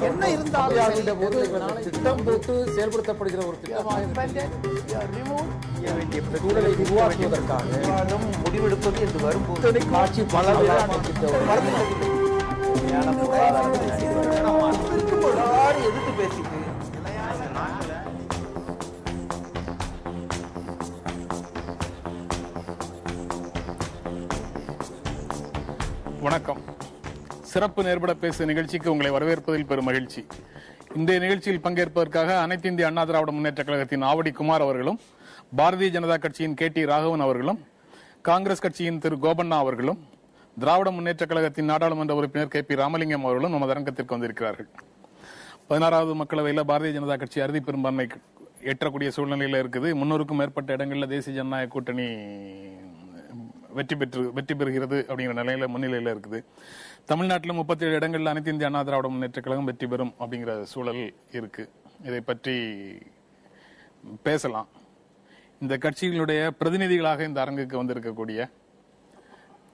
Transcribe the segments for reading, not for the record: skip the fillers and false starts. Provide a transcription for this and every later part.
என்ன இருந்தாலும் திட்டம் போட்டு செயல்படுத்தப்படுகிற ஒரு திட்டமாக சூழலை உருவாக்குவதற்காக முடிவெடுப்பது என்று வரும்போது ஆட்சி பல எதிர்த்து பேசிட்டு வணக்கம். சிறப்பு நேர்பட பேசு நிகழ்ச்சிக்கு உங்களை வரவேற்பதில் பெரும் மகிழ்ச்சி. இந்த நிகழ்ச்சியில் பங்கேற்பதற்காக அனைத்து இந்திய அண்ணா திராவிட முன்னேற்ற கழகத்தின் ஆவடி குமார் அவர்களும், பாரதிய ஜனதா கட்சியின் KT ராகவன் அவர்களும், காங்கிரஸ் கட்சியின் திரு கோபண்ணா அவர்களும், திராவிட முன்னேற்ற கழகத்தின் நாடாளுமன்ற உறுப்பினர் KP ராமலிங்கம் அவர்களும் நமது அரங்கத்திற்கு வந்திருக்கிறார்கள். 16வது மக்களவையில் பாரதிய ஜனதா கட்சி அறுதி பெரும்பான்மை எட்டக்கூடிய சூழ்நிலையில் இருக்குது. 300க்கும் மேற்பட்ட இடங்களில் தேசிய ஜனநாயக கூட்டணி வெற்றி பெறுகிறது அப்படிங்கிற நிலையில முன்னிலையில இருக்குது. தமிழ்நாட்டில் 37 இடங்களில் அனைத்து இந்திய அண்ணா திராவிட முன்னேற்ற கழகம் வெற்றி பெறும் அப்படிங்கிற சூழல் இருக்கு. இதை பற்றி பேசலாம். இந்த கட்சிகளுடைய பிரதிநிதிகளாக இந்த அரங்குக்கு வந்திருக்கக்கூடிய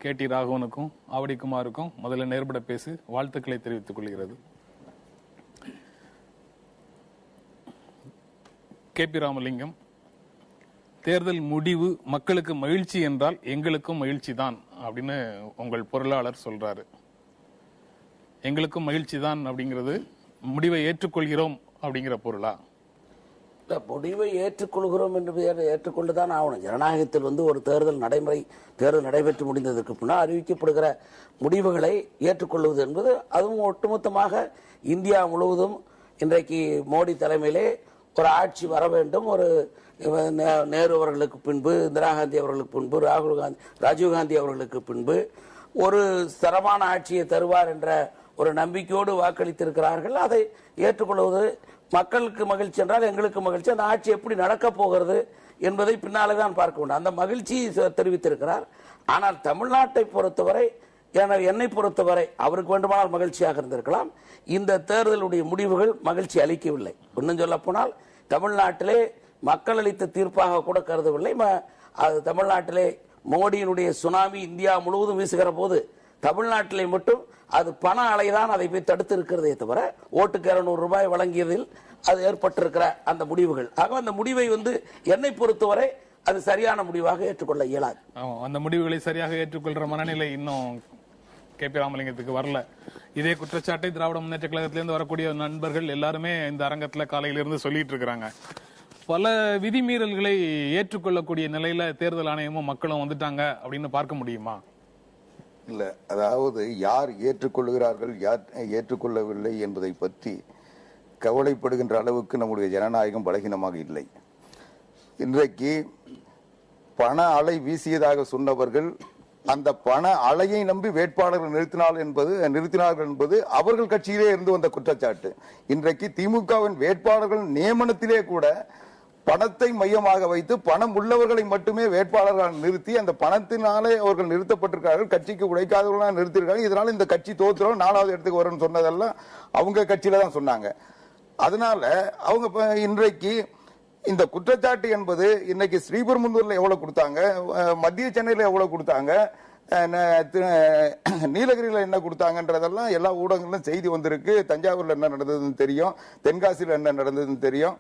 KT ராகவனுக்கும் ஆவடி குமாருக்கும் முதல்ல நேர்பட பேசு வாழ்த்துக்களை தெரிவித்துக் கொள்கிறது. KP ராமலிங்கம், தேர்தல் முடிவு மக்களுக்கு மகிழ்ச்சி என்றால் எங்களுக்கும் மகிழ்ச்சி தான் அப்படின்னு உங்கள் பொருளாளர் சொல்றாரு. எங்களுக்கும் மகிழ்ச்சி தான் அப்படிங்கிறது முடிவை ஏற்றுக்கொள்கிறோம் அப்படிங்கிற பொருளா? முடிவை ஏற்றுக்கொள்கிறோம் என்று ஏற்றுக்கொண்டுதான் ஆகணும். ஜனநாயகத்தில் ஒரு தேர்தல் நடைபெற்று முடிந்ததற்கு பின்னால் அறிவிக்கப்படுகிற முடிவுகளை ஏற்றுக்கொள்வது என்பது அதுவும் ஒட்டுமொத்தமாக இந்தியா முழுவதும் இன்றைக்கு மோடி தலைமையிலே ஒரு ஆட்சி வர வேண்டும். ஒரு நேரு அவர்களுக்கு பின்பு, இந்திரா காந்தி அவர்களுக்கு பின்பு, ராஜீவ்காந்தி அவர்களுக்கு பின்பு ஒரு தரமான ஆட்சியை தருவார் என்ற ஒரு நம்பிக்கையோடு வாக்களித்திருக்கிறார்கள். அதை ஏற்றுக்கொள்வது மக்களுக்கு மகிழ்ச்சி என்றால் எங்களுக்கு மகிழ்ச்சி. அந்த ஆட்சி எப்படி நடக்கப் போகிறது என்பதை பின்னாலே தான் பார்க்க வேண்டும். அந்த மகிழ்ச்சி தெரிவித்திருக்கிறார். ஆனால் தமிழ்நாட்டை பொறுத்தவரை, என்னை பொறுத்தவரை அவருக்கு வேண்டுமானால் மகிழ்ச்சியாக இருந்திருக்கலாம். இந்த தேர்தலுடைய முடிவுகள் மகிழ்ச்சி அளிக்கவில்லை. இன்னும் சொல்ல போனால் தமிழ்நாட்டிலே மக்கள் அளித்த தீர்ப்பாக கூட கருதவில்லை. தமிழ்நாட்டிலே மோடியினுடைய சுனாமி இந்தியா முழுவதும் வீசுகிற போது தமிழ்நாட்டிலே மட்டும் அது பண அலைதான் அதை போய் தடுத்து இருக்கிறதே தவிர ஓட்டுக்கு 200 ரூபாய் வழங்கியதில் அது ஏற்பட்டிருக்கிற அந்த முடிவுகள். ஆக அந்த முடிவை என்னை பொறுத்தவரை அது சரியான முடிவாக ஏற்றுக்கொள்ள இயலாது. அந்த முடிவுகளை சரியாக ஏற்றுக்கொள்ற மனநிலை இன்னும் KP ராமலிங்கத்துக்கு வரல. இதே குற்றச்சாட்டை திராவிட முன்னேற்ற கழகத்திலிருந்து வரக்கூடிய நண்பர்கள் எல்லாருமே இந்த அரங்கத்துல காலையிலிருந்து சொல்லிட்டு இருக்கிறாங்க. பல விதிமீறல்களை ஏற்றுக்கொள்ளக்கூடிய நிலையில தேர்தல் ஆணையமும் மக்களும் வந்துட்டாங்க அப்படின்னு பார்க்க முடியுமா? இல்ல, அதாவது யார் ஏற்றுக்கொள்கிறார்கள், யார் ஏற்றுக்கொள்ளவில்லை என்பதை பற்றி கவலைப்படுகின்ற அளவுக்கு நம்முடைய ஜனநாயகம் பலகீனமாக இல்லை. இன்றைக்கு பண அலை வீசியதாக சொன்னவர்கள் அந்த பண அலையை நம்பி வேட்பாளர்கள் நிறுத்தினார்கள் என்பது அவர்கள் கட்சியிலே இருந்து வந்த குற்றச்சாட்டு. இன்றைக்கு திமுகவின் வேட்பாளர்கள் நியமனத்திலே கூட பணத்தை மையமாக வைத்து பணம் உள்ளவர்களை மட்டுமே வேட்பாளர்கள் நிறுத்தி அந்த பணத்தினாலே அவர்கள் நிறுத்தப்பட்டிருக்கிறார்கள். கட்சிக்கு உழைக்காதவர்களாக நிறுத்திருக்காங்க. இதனால இந்த கட்சி தோற்றுறோம் 4வது இடத்துக்கு வரும்னு சொன்னதெல்லாம் அவங்க கட்சியில தான் சொன்னாங்க. அதனால அவங்க இன்றைக்கு இந்த குற்றச்சாட்டு என்பது இன்னைக்கு ஸ்ரீபெரும்புதூர்ல எவ்வளவு கொடுத்தாங்க, மத்திய சென்னையில எவ்வளவு கொடுத்தாங்க, நீலகிரியில என்ன கொடுத்தாங்கன்றதெல்லாம் எல்லா ஊடகங்களும் செய்தி வந்திருக்கு. தஞ்சாவூர்ல என்ன நடந்ததுன்னு தெரியும், தென்காசியில் என்ன நடந்ததுன்னு தெரியும்,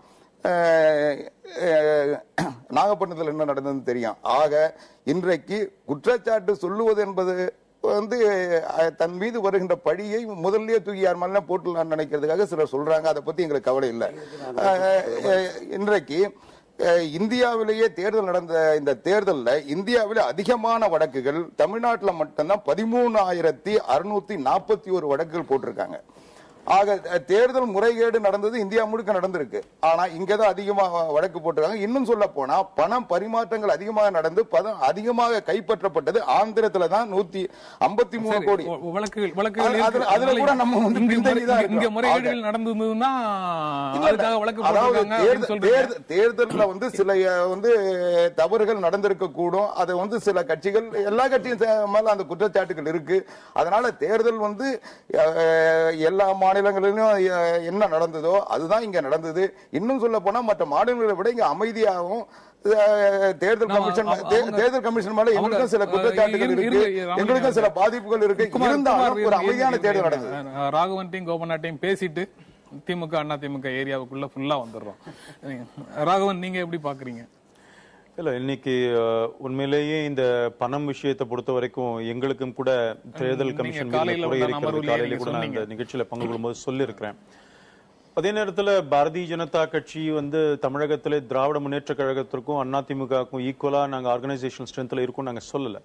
நாகப்பட்டினத்தில் என்ன நடந்ததுன்னு தெரியும். ஆக இன்றைக்கு குற்றச்சாட்டு சொல்லுவது என்பது தன் மீது வருகின்ற பழியை முதல்லயே தூக்கி யார் மேல போட்டு நினைக்கிறதுக்காக சிலர் சொல்றாங்க. அதை பத்தி எங்களுக்கு கவலை இல்லை. இன்றைக்கு இந்தியாவிலேயே தேர்தல் நடந்த இந்த தேர்தலில் இந்தியாவிலே அதிகமான வழக்குகள் தமிழ்நாட்டில் மட்டும்தான் 13,641 வழக்குகள் போட்டிருக்காங்க. ஆக தேர்தல் முறைகேடு நடந்தது இந்தியா முழுக்க நடந்திருக்கு. ஆனா இங்கதான் அதிகமா வழக்கு போட்டிருக்காங்க. இன்னும் சொல்ல போனா பணம் பரிமாற்றங்கள் அதிகமாக நடந்து அதிகமாக கைப்பற்றப்பட்டது ஆந்திரத்துல தான் 153 கோடி வழக்குகள். அதுல கூட நம்ம இங்க முறைகேடுகள் நடந்ததுன்னா தேர்தல்ல சில தவறுகள் நடந்திருக்க கூடும். அது சில கட்சிகள், எல்லா கட்சியும் மேல அந்த குற்றச்சாட்டுகள் இருக்கு. அதனால தேர்தல் எல்லா மாநிலங்களிலும் என்ன நடந்ததோ அதுதான் இங்க நடந்தது. இன்னும் சொல்ல போனா மற்ற மாநிலங்களை விட இங்க அமைதியாகவும் தேர்தல் கமிஷன் மேல எங்களுக்கும் சில குற்றச்சாட்டுகள் இருக்கு, எங்களுக்கும் சில பாதிப்புகள் இருக்கு. இருந்தாலும் ஒரு அமைதியான தேர்தல் நடந்தது. ராகவன்ட்டையும் கோபநாட்டையும் பேசிட்டு திமுக அண்ணா திமுக ஏரியாவுக்குள்ள ஃபுல்லா வந்துடுறோம். ராகவன், நீங்க எப்படி பாக்குறீங்க? இல்ல, இன்னைக்கு உண்மையிலேயே இந்த பணம் விஷயத்தை பொறுத்த வரைக்கும் எங்களுக்கும் கூட தேர்தல் கமிஷன் காலையில கூட நான் இந்த நிகழ்ச்சியில பங்கு கொள்ளும்போது சொல்லியிருக்கிறேன். அதே நேரத்தில் பாரதிய ஜனதா கட்சி தமிழகத்திலே திராவிட முன்னேற்ற கழகத்திற்கும் அதிமுகவுக்கும் ஈக்குவலா நாங்க ஆர்கனைசேஷன் ஸ்ட்ரென்த்ல இருக்கோம் நாங்க சொல்லல.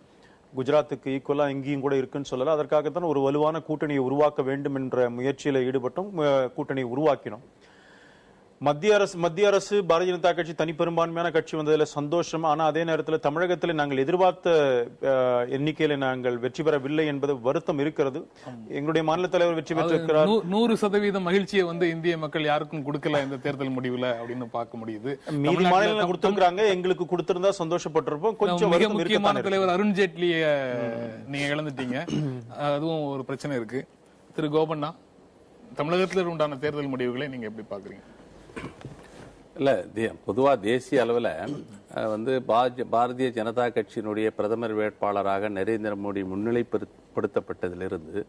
குஜராத்துக்கு ஈக்குவலா இங்கேயும் கூட இருக்குன்னு சொல்லல. அதற்காகத்தான் ஒரு வலுவான கூட்டணியை உருவாக்க வேண்டும் என்ற முயற்சியில ஈடுபட்டோம், கூட்டணியை உருவாக்கினோம். மத்திய அரசு பாரதிய ஜனதா கட்சி தனிப்பெரும்பான்மையான கட்சி வந்ததுல சந்தோஷம். ஆனா அதே நேரத்தில் தமிழகத்தில் நாங்கள் எதிர்பார்த்த எண்ணிக்கையில நாங்கள் வெற்றி பெறவில்லை என்பது வருத்தம் இருக்கிறது. எங்களுடைய மாநில தலைவர் வெற்றி பெற்றிருக்கிறார். 100% மகிழ்ச்சியை இந்திய மக்கள் யாருக்கும் கொடுக்கல இந்த தேர்தல் முடிவுல அப்படின்னு பார்க்க முடியுது. மீதி மாநிலங்கள் கொடுத்திருக்காங்க, எங்களுக்கு கொடுத்திருந்தா சந்தோஷப்பட்டிருப்போம். கொஞ்சம் மிக முக்கியமான தலைவர் அருண்ஜேட்லிய நீங்க இழந்துட்டீங்க, அதுவும் ஒரு பிரச்சனை இருக்கு. திரு கோபண்ணா, தமிழகத்தில் உண்டான தேர்தல் முடிவுகளை நீங்க எப்படி பாக்குறீங்க? இல்ல, பொதுவா தேசிய அளவில் பாரதிய ஜனதா கட்சியினுடைய பிரதமர் வேட்பாளராக நரேந்திர மோடி முன்னிலைப்படுத்தப்பட்டதிலிருந்து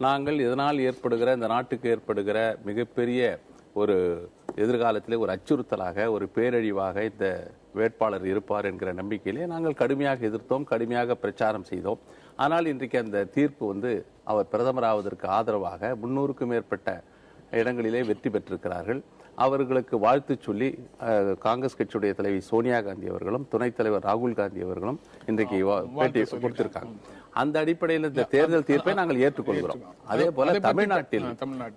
நாங்கள் இதனால் ஏற்படுகிற, இந்த நாட்டுக்கு ஏற்படுகிற மிகப்பெரிய ஒரு எதிர்காலத்திலே ஒரு அச்சுறுத்தலாக, ஒரு பேரழிவாக இந்த வேட்பாளர் இருப்பார் என்கிற நம்பிக்கையிலே நாங்கள் கடுமையாக எதிர்த்தோம், கடுமையாக பிரச்சாரம் செய்தோம். ஆனால் இன்றைக்கு அந்த தீர்ப்பு அவர் பிரதமராவதற்கு ஆதரவாக 300க்கும் மேற்பட்ட இடங்களிலே வெற்றி பெற்றிருக்கிறார்கள். அவர்களுக்கு வாழ்த்து சொல்லி காங்கிரஸ் கட்சியுடைய தலைவி சோனியா காந்தி அவர்களும் துணைத் தலைவர் ராகுல் காந்தி அவர்களும் இன்றைக்கு பேட்டி கொடுத்திருக்காங்க. அந்த அடிப்படையில் இந்த தேர்தல் தீர்ப்பை நாங்கள் ஏற்றுக்கொள்கிறோம். அதே போல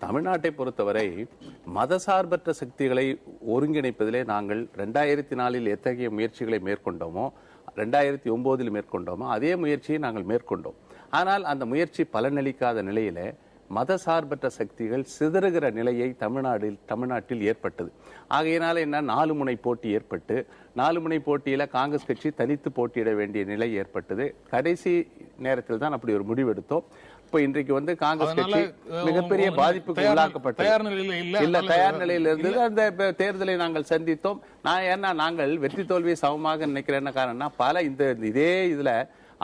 தமிழ்நாட்டை பொறுத்தவரை மதசார்பற்ற சக்திகளை ஒருங்கிணைப்பதிலே நாங்கள் 2004 எத்தகைய முயற்சிகளை மேற்கொண்டோமோ, 2009 மேற்கொண்டோமோ அதே முயற்சியை நாங்கள் மேற்கொண்டோம். ஆனால் அந்த முயற்சி பலனளிக்காத நிலையில மதசார்பற்ற சக்திகள் சிதறுகிற நிலையை தமிழ்நாட்டில் ஏற்பட்டது. ஆகையினால என்ன, 4 முனை போட்டி ஏற்பட்டு 4 முனை போட்டியில காங்கிரஸ் கட்சி தனித்து போட்டியிட வேண்டிய நிலை ஏற்பட்டது. கடைசி நேரத்தில் தான் அப்படி ஒரு முடிவெடுத்தோம். இப்ப இன்றைக்கு காங்கிரஸ் கட்சி மிகப்பெரிய பாதிப்புக்கு உள்ளாக்கப்பட்டது. தயார் நிலையில் இருந்தது. அந்த தேர்தலை நாங்கள் சந்தித்தோம். நாங்கள் வெற்றி தோல்வியை சமமாக நினைக்கிறேன். என்ன காரணம்னா, பல இதே இதுல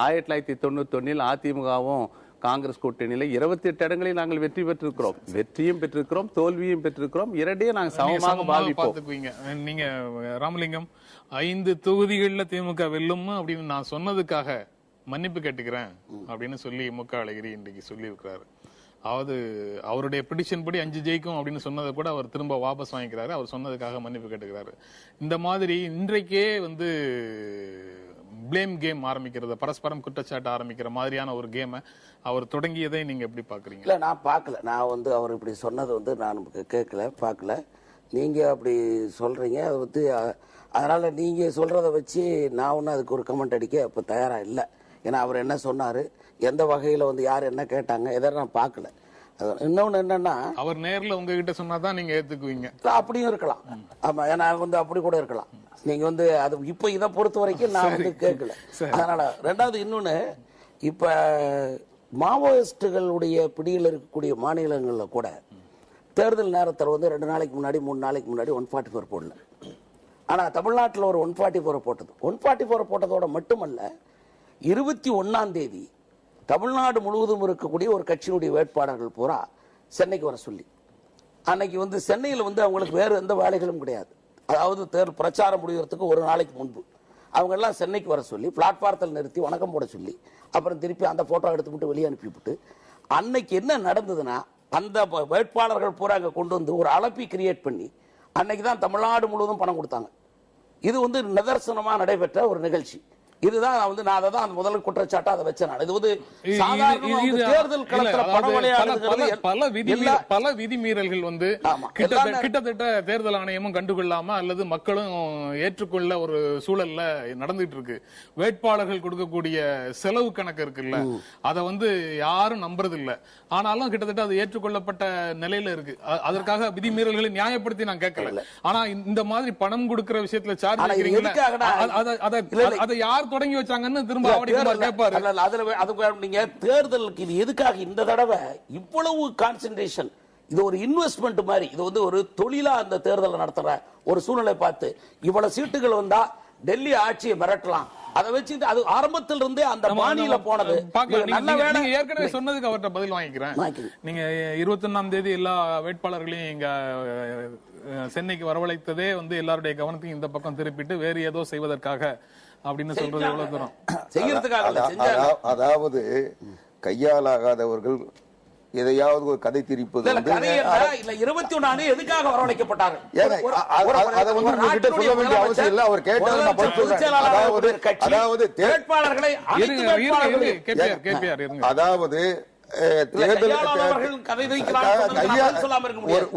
1991 அதிமுகவும் காங்கிரஸ் கூட்டணியில 28 இடங்களில் நாங்கள் வெற்றி பெற்றிருக்கிறோம். வெற்றியும் பெற்றிருக்கிறோம், தோல்வியும் பெற்றிருக்கிறோம். இரண்டையும் நாங்கள் சமமாக பாதிப்போம். நீங்க ராமலிங்கம் 5 தொகுதிகளில் திமுக வெல்லும் அப்படின்னு நான் சொன்னதுக்காக மன்னிப்பு கேட்டுக்கிறேன் அப்படின்னு சொல்லி முக அழகிரி இன்றைக்கு சொல்லி இருக்கிறாரு. அதாவது அவருடைய பிடிஷன் படி 5 ஜெயிக்கும் அப்படின்னு சொன்னதை கூட அவர் திரும்ப வாபஸ் வாங்கிக்கிறாரு. அவர் சொன்னதுக்காக மன்னிப்பு கேட்டுக்கிறாரு. இந்த மாதிரி இன்றைக்கே பிளேம் கேம் ஆரம்பிக்கிறது, பரஸ்பரம் குற்றச்சாட்டு ஆரம்பிக்கிற மாதிரியான ஒரு கேமை அவர் தொடங்கியதை நீங்க எப்படி பாக்குறீங்க? இல்ல, நான் பார்க்கல. நான் அவர் இப்படி சொன்னது நான் கேட்கல, பார்க்கல. நீங்க அப்படி சொல்றீங்க. அது அதனால நீங்க சொல்றதை வச்சு நான் அதுக்கு ஒரு கமெண்ட் அடிக்க இப்ப தயாரா இல்லை. ஏன்னா அவர் என்ன சொன்னாரு, எந்த வகையில யார் என்ன கேட்டாங்க, எதாவது நான் பார்க்கல. இன்னொன்னு என்னன்னா, அவர் நேர்ல உங்ககிட்ட சொன்னாதான் நீங்க ஏத்துக்குவீங்க. அப்படியும் இருக்கலாம். ஆமா, ஏன்னா அப்படி கூட இருக்கலாம். நீங்க அது இப்ப இதை பொறுத்த வரைக்கும் நான் கேட்கல. அதனால ரெண்டாவது இன்னொன்னு, இப்ப மாவோயிஸ்டுகளுடைய பிடியில் இருக்கக்கூடிய மாநிலங்கள்ல கூட தேர்தல் நேரத்தில் 2 நாளைக்கு முன்னாடி 3 நாளைக்கு முன்னாடி 144 போடல. ஆனா தமிழ்நாட்டில் ஒரு 144 போட்டது. 144 போட்டதோட மட்டுமல்ல, 21ஆம் தேதி தமிழ்நாடு முழுவதும் இருக்கக்கூடிய ஒரு கட்சியினுடைய வேட்பாளர்கள் பூரா சென்னைக்கு வர சொல்லி, அன்னைக்கு சென்னையில் அவங்களுக்கு வேறு எந்த வேலைகளும் கிடையாது. அதாவது தேர்தல் பிரச்சாரம் முடிவதற்கு ஒரு நாளைக்கு முன்பு அவங்க எல்லாம் சென்னைக்கு வர சொல்லி பிளாட்பாரத்தில் நிறுத்தி வணக்கம் போட சொல்லி, அப்புறம் திருப்பி அந்த போட்டோ எடுத்துக்கிட்டு வெளியே அனுப்பிவிட்டு, அன்னைக்கு என்ன நடந்ததுன்னா, அந்த வேட்பாளர்கள் பூரா அங்க கொண்டு ஒரு அழைப்பை கிரியேட் பண்ணி அன்னைக்கு தான் தமிழ்நாடு முழுவதும் பணம் கொடுத்தாங்க. இது நிதர்சனமா நடைபெற்ற ஒரு நிகழ்ச்சி. இதுதான் நான் அதை தான் முதல் குற்றச்சாட்டா அதை வச்சேன். இது தேர்தல் களத்துல பல விதிமீறல்கள் கிட்டத்தட்ட தேர்தல் ஆணையமும் கண்டுகொள்ளாம அல்லது மக்களும் ஏற்றுக்கொள்ள ஒரு சூழல்ல நடந்துட்டு இருக்கு. வேட்பாளர்கள் கொடுக்கக்கூடிய செலவு கணக்கு இருக்குல்ல, அதை யாரும் நம்புறது இல்ல. ஆனாலும் கிட்டத்தட்ட அது ஏற்றுக்கொள்ளப்பட்ட நிலையில இருக்கு. அதற்காக விதிமீறல்களை நியாயப்படுத்தி நான் கேட்கல. ஆனா இந்த மாதிரி பணம் கொடுக்கிற விஷயத்துல சார்ஜ் அதை யார் தொடங்கி வச்சாங்கன்னு திரும்ப கேட்பாரு. நீங்க தேர்தலுக்கு இது எதுக்காக இந்த தடவை இவ்வளவு கான்சென்ட்ரேஷன் இது ஒரு இன்வெஸ்ட்மெண்ட் மாதிரி, இது வந்து ஒரு தொழிலா அந்த தேர்தலை நடத்துற ஒரு சூழ்நிலை பார்த்து இவ்வளவு சீட்டுகள் வந்தா டெல்லி ஆட்சியை மிரட்டலாம், அதை வச்சு அது ஆரம்பத்தில் இருந்தே அந்த பாணியில போனது. நீங்க ஏற்கனவே சொன்னதுக்கு அவர்கிட்ட பதில் வாங்கிக்கிறேன். நீங்க 21ஆம் தேதி எல்லா வேட்பாளர்களையும் இங்க சென்னைக்கு வரவழைத்ததே வந்து எல்லாருடைய கவனத்தையும் இந்த பக்கம் திருப்பிட்டு வேறு ஏதோ செய்வதற்காக அப்படின்னு சொல்றது எவ்வளவு தூரம் செய்யறதுக்காக? அதாவது கையாலாகாதவர்கள் எதையாவது ஒரு கதை திரிப்பது 21 எதுக்காக வரவழைக்கப்பட்டார்கள் அதை வந்து உங்ககிட்ட சொல்ல வேண்டிய அவசியம் இல்லை. அவர் கேட்டால் அதாவது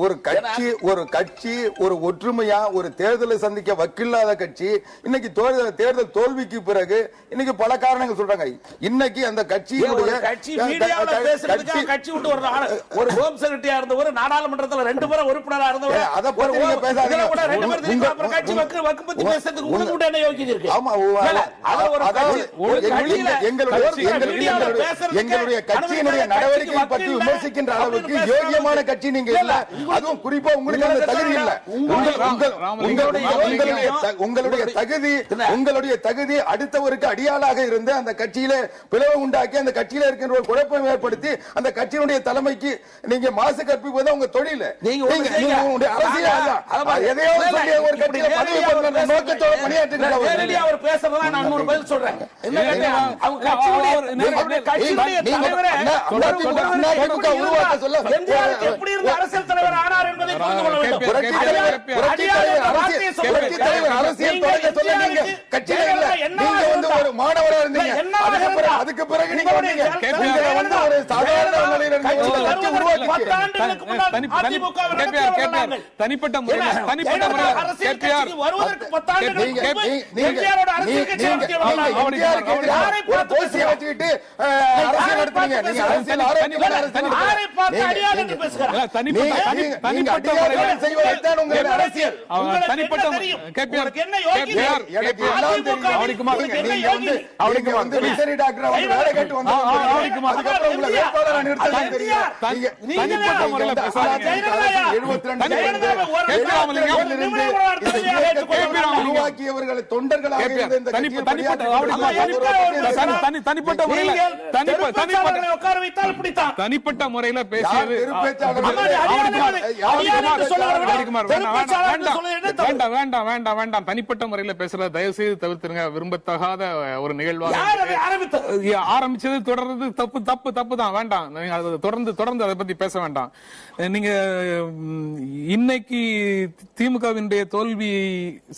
ஒரு கட்சி ஒரு ஒற்றுமையா ஒரு தேர்தலை சந்திக்க வக்கில்லாத கட்சி இன்னைக்கு தேர்தல் தோல்விக்கு பிறகு இன்னைக்கு பல காரணங்கள் சொல்றாங்க. இன்னைக்கு அந்த கட்சி விட்டு ஒரு ஹோம் செக்ரட்டரியா இருந்தவர் நாடாளுமன்றத்தில் 2 முறை உறுப்பினரா இருந்தவர், அதை பத்தி நீங்க பேசாதீங்க. எங்களுடைய கட்சியினுடைய நடவடிக்கை பற்றி விமர்சிக்கின்ற அளவுக்கு யோகியமான கட்சி நீங்க இல்ல. அதுவும் குறிப்பா உங்களுக்கு அந்த தகுதி இல்ல. உங்களுடைய தகுதி அடுத்தவருக்கு அடியாளாக இருந்து அந்த கட்சியில பிளவு உண்டாக்கி அந்த கட்சியில இருக்கின்ற ஒரு குழப்பம் ஏற்படுத்தி அந்த கட்சியினுடைய தலைமைக்கு நீங்க மாசு கற்பிப்பது உங்க தொழில். அரசியல் எதையாவது சொல்லி ஒரு கட்சியில பதவி பெறுகின்ற நோக்கத்தோட பணியாற்றுகிறார். அவர் பேசுறதா நான் இன்னொரு பதில் சொல்றேன். அரசியல் தலைவர் ஆனார் என்பதை புரிந்து கொள்ள வேண்டும். ஒரு மாணவராக இருந்தீங்க, அதுக்கு பிறகு நீங்க ஒரு சாதாரண தனிப்பட்ட தனிப்பட்ட முறையில பேசியது வேண்டாம். தனிப்பட்ட முறையில பேசுறத தயவு செய்து தவிர்த்துருங்க. விரும்பத்தகாத ஒரு நிகழ்வாக ஆரம்பிச்சது தொடர்றது தப்பு தான். வேண்டாம், தொடர்ந்து அதை பத்தி பேச வேண்டாம். நீங்க இன்னைக்கு திமுகவினுடைய தோல்வி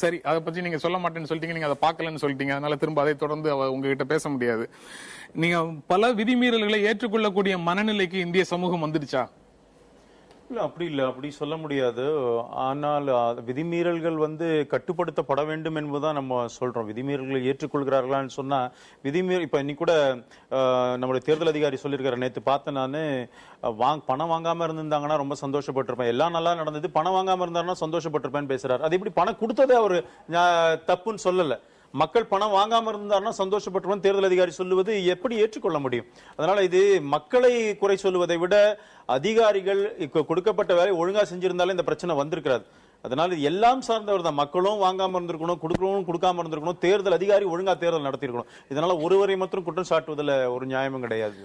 சரி, அதை பத்தி நீங்க சொல்ல மாட்டேன்னு சொல்லிட்டீங்க, நீங்க அதை பார்க்கலன்னு சொல்லிட்டீங்க. அதனால திரும்ப அதை தொடர்ந்து உங்ககிட்ட பேச முடியாது. நீங்க பல விதிமீறல்களை ஏற்றுக்கொள்ளக்கூடிய மனநிலைக்கு இந்திய சமூகம் வந்துடுச்சா? இல்ல, அப்படி இல்ல, அப்படி சொல்ல முடியாது. ஆனால் விதிமீறல்கள் வந்து கட்டுப்படுத்தப்பட வேண்டும் என்பதுதான் நம்ம சொல்றோம். விதிமீறல்களை ஏற்றுக்கொள்கிறார்களான்னு சொன்னா இப்ப இன்னைக்கு கூட நம்மளுடைய தேர்தல் அதிகாரி சொல்லியிருக்காரு. நேற்று பார்த்தேன் நானு, பணம் வாங்காம இருந்திருந்தாங்கன்னா ரொம்ப சந்தோஷப்பட்டிருப்பேன், எல்லாம் நல்லா நடந்தது, பணம் வாங்காம இருந்தாருன்னா சந்தோஷப்பட்டிருப்பேன்னு பேசுறாரு. அது இப்படி பணம் கொடுத்ததே அவரு தப்புன்னு சொல்லல. மக்கள் பணம் வாங்காம இருந்தாருன்னா சந்தோஷப்பட்டுருவோம் தேர்தல் அதிகாரி சொல்லுவது எப்படி ஏற்றுக்கொள்ள முடியும்? அதனால இது மக்களை குறை சொல்லுவதை விட அதிகாரிகள் கொடுக்கப்பட்ட வேலை ஒழுங்கா செஞ்சிருந்தாலே இந்த பிரச்சனை வந்திருக்காது. அதனால இது எல்லாம் சார்ந்தவர் தான். மக்களும் வாங்காம இருந்திருக்கணும், கொடுக்காம இருந்திருக்கணும், தேர்தல் அதிகாரி ஒழுங்கா தேர்தல் நடத்திருக்கணும். இதனால ஒருவரை மட்டும் குற்றம் சாட்டுவதில் ஒரு நியாயமும் கிடையாது.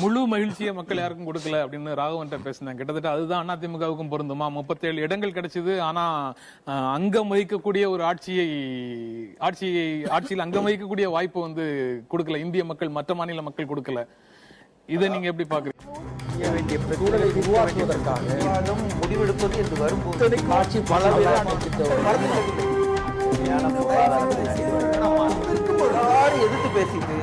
முழு மகிழ்ச்சியை மக்கள் யாருக்கும் கொடுக்கல அப்படின்னு ராகவன் பேசினாங்க. கிட்டத்தட்ட அதுதான் அதிமுகவுக்கும் பொருந்துமா? 37 இடங்கள் கிடைச்சது, ஆனா அங்கம் வகிக்கக்கூடிய ஒரு ஆட்சியில் அங்கம் வகிக்கக்கூடிய வாய்ப்பு வந்து கொடுக்கல. இந்திய மக்கள் மற்ற மாநில மக்கள் கொடுக்கல. இதை நீங்க எப்படி பாக்குறீங்க? சூழலை உருவாக்குவதற்காக விவாதம் முடிவெடுப்பது என்று வரும்போது ஆட்சி எதிர்த்து பேசிட்டு